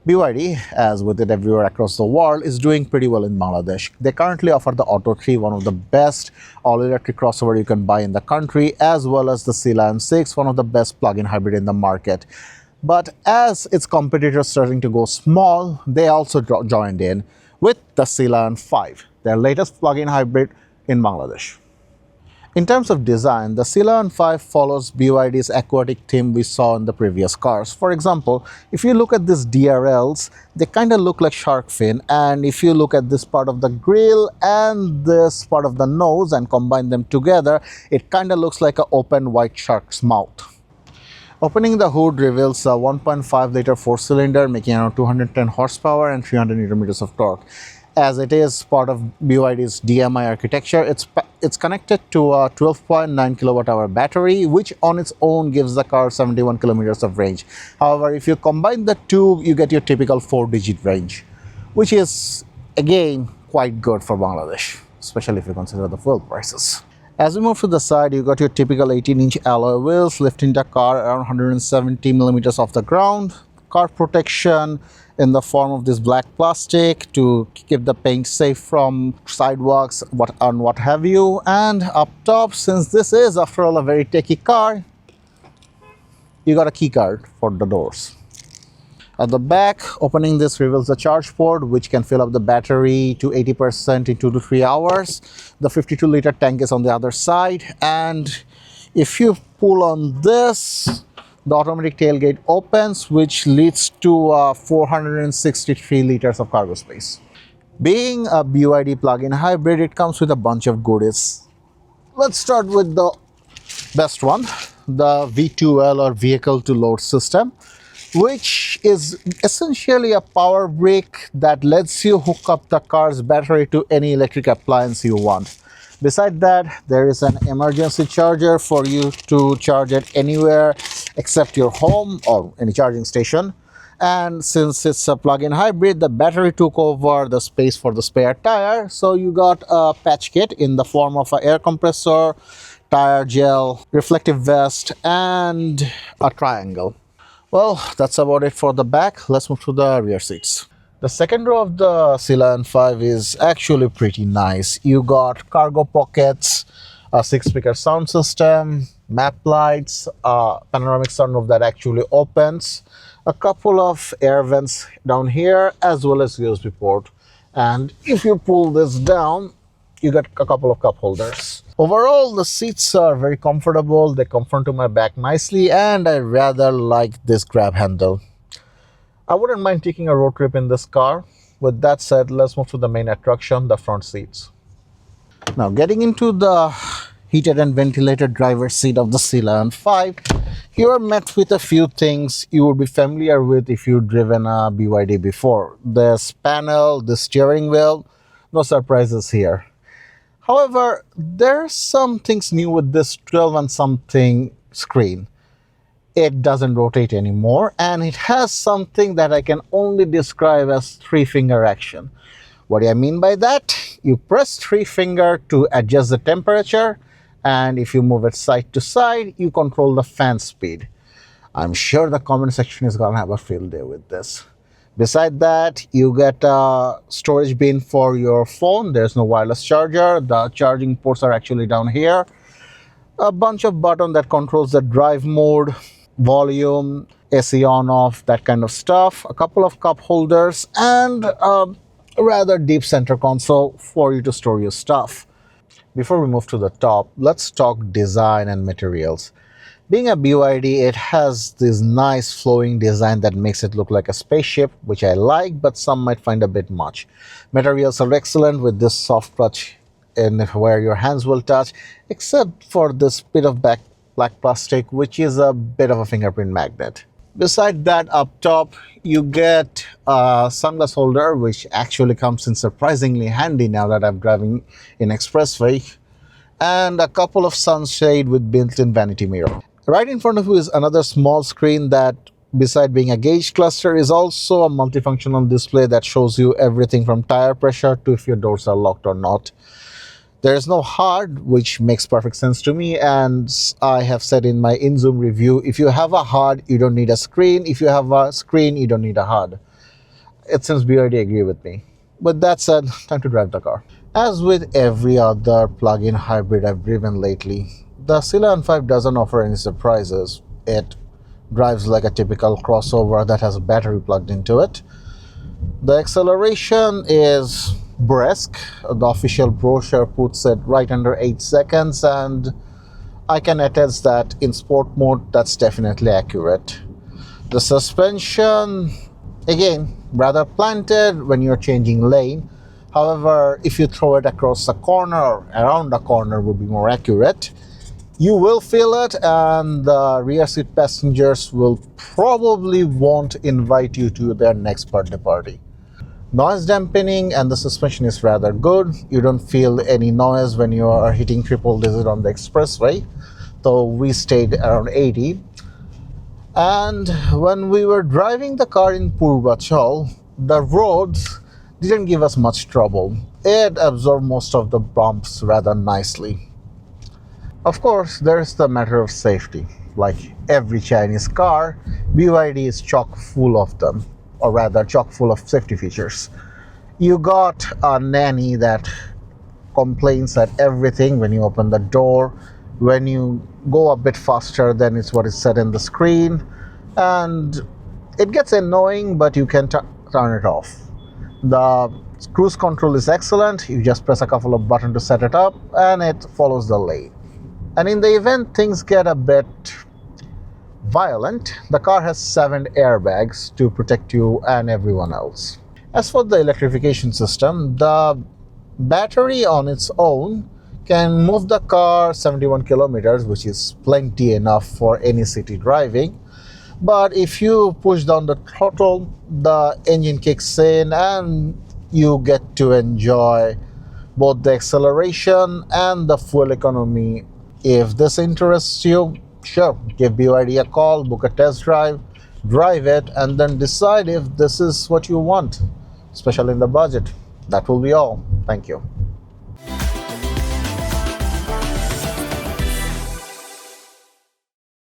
BYD, as with it everywhere across the world, is doing pretty well in Bangladesh. They currently offer the Auto 3, one of the best all-electric crossover you can buy in the country, as well as the Sealion 6, one of the best plug-in hybrid in the market. But as its competitors starting to go small, they also joined in with the Sealion 5, their latest plug-in hybrid in Bangladesh. In terms of design, the Sealion 5 follows BYD's aquatic theme we saw in the previous cars. For example, if you look at these DRLs, they kind of look like shark fin, and if you look at this part of the grille and this part of the nose and combine them together, it kind of looks like an open white shark's mouth. Opening the hood reveals a 1.5-liter four-cylinder making around 210 horsepower and 300 Nm of torque. As it is part of BYD's DMI architecture, it's connected to a 12.9 kilowatt-hour battery, which on its own gives the car 71 kilometers of range. However, if you combine the two, you get your typical 4-digit range, which is, again, quite good for Bangladesh, especially if you consider the fuel prices. As we move to the side, you got your typical 18-inch alloy wheels lifting the car around 170 millimeters off the ground. Car protection in the form of this black plastic to keep the paint safe from sidewalks and what have you. And up top, since this is after all a very techy car, you got a key card for the doors. At the back, opening this reveals the charge port, which can fill up the battery to 80% in 2 to 3 hours. The 52-liter tank is on the other side, and if you pull on this, the automatic tailgate opens, which leads to 463 liters of cargo space. Being a BYD plug-in hybrid, it comes with a bunch of goodies. Let's start with the best one, the V2L or vehicle to load system, which is essentially a power brick that lets you hook up the car's battery to any electric appliance you want. Beside that, there is an emergency charger for you to charge it anywhere except your home or any charging station. And since it's a plug-in hybrid, the battery took over the space for the spare tire. So you got a patch kit in the form of an air compressor, tire gel, reflective vest, and a triangle. Well, that's about it for the back. Let's move to the rear seats. The second row of the Sealion 5 is actually pretty nice. You got cargo pockets, a 6-speaker sound system, map lights, a panoramic sunroof that actually opens, a couple of air vents down here, as well as USB port. And if you pull this down, you get a couple of cup holders. Overall, the seats are very comfortable. They confirm to my back nicely, and I rather like this grab handle. I wouldn't mind taking a road trip in this car. With that said, let's move to the main attraction, the front seats. Now, getting into the heated and ventilated driver's seat of the Sealion 5, you are met with a few things you would be familiar with if you've driven a BYD before. This panel, the steering wheel, no surprises here. However, there's some things new with this 12 and something screen. It doesn't rotate anymore, and it has something that I can only describe as 3-finger action. What do I mean by that? You press 3-finger to adjust the temperature, and if you move it side to side, you control the fan speed. I'm sure the comment section is gonna have a field day with this. Beside that, you get a storage bin for your phone. There's no wireless charger. The charging ports are actually down here. A bunch of buttons that controls the drive mode, volume, AC on off, that kind of stuff. A couple of cup holders and a rather deep center console for you to store your stuff. Before we move to the top, let's talk design and materials. Being a BYD, it has this nice flowing design that makes it look like a spaceship, which I like, but some might find a bit much. Materials are excellent with this soft touch in where your hands will touch, except for this bit of black plastic, which is a bit of a fingerprint magnet. Beside that, up top, you get a sunglass holder, which actually comes in surprisingly handy now that I'm driving in expressway, and a couple of sunshade with built-in vanity mirror. Right in front of you is another small screen that, beside being a gauge cluster, is also a multifunctional display that shows you everything from tire pressure to if your doors are locked or not. There is no hard, which makes perfect sense to me. And I have said in my in-zoom review, if you have a hard, you don't need a screen. If you have a screen, you don't need a hard. It seems BYD agree with me. But that said, time to drive the car. As with every other plug-in hybrid I've driven lately, the Sealion 5 doesn't offer any surprises. It drives like a typical crossover that has a battery plugged into it. The acceleration is brisk. The official brochure puts it right under 8 seconds, and I can attest that in sport mode that's definitely accurate. The suspension, again, rather planted when you're changing lane. However, if you throw it across the corner, around the corner would be more accurate. You will feel it, and the rear seat passengers will probably won't invite you to their next birthday party. Noise dampening and the suspension is rather good. You don't feel any noise when you are hitting triple digit on the expressway, though we stayed around 80. And when we were driving the car in Purvachal, the roads didn't give us much trouble. It absorbed most of the bumps rather nicely. Of course, there's the matter of safety. Like every Chinese car, BYD is chock full of them, or rather chock full of safety features. You got a nanny that complains at everything when you open the door, when you go a bit faster than it's what is said in the screen, and it gets annoying, but you can turn it off. The cruise control is excellent. You just press a couple of buttons to set it up and it follows the lane. And in the event things get a bit violent, the car has 7 airbags to protect you and everyone else. As for the electrification system, the battery on its own can move the car 71 kilometers, which is plenty enough for any city driving. But if you push down the throttle, the engine kicks in and you get to enjoy both the acceleration and the fuel economy. If this interests you, sure, give BYD a call, book a test drive, drive it, and then decide if this is what you want, especially in the budget. That will be all. Thank you.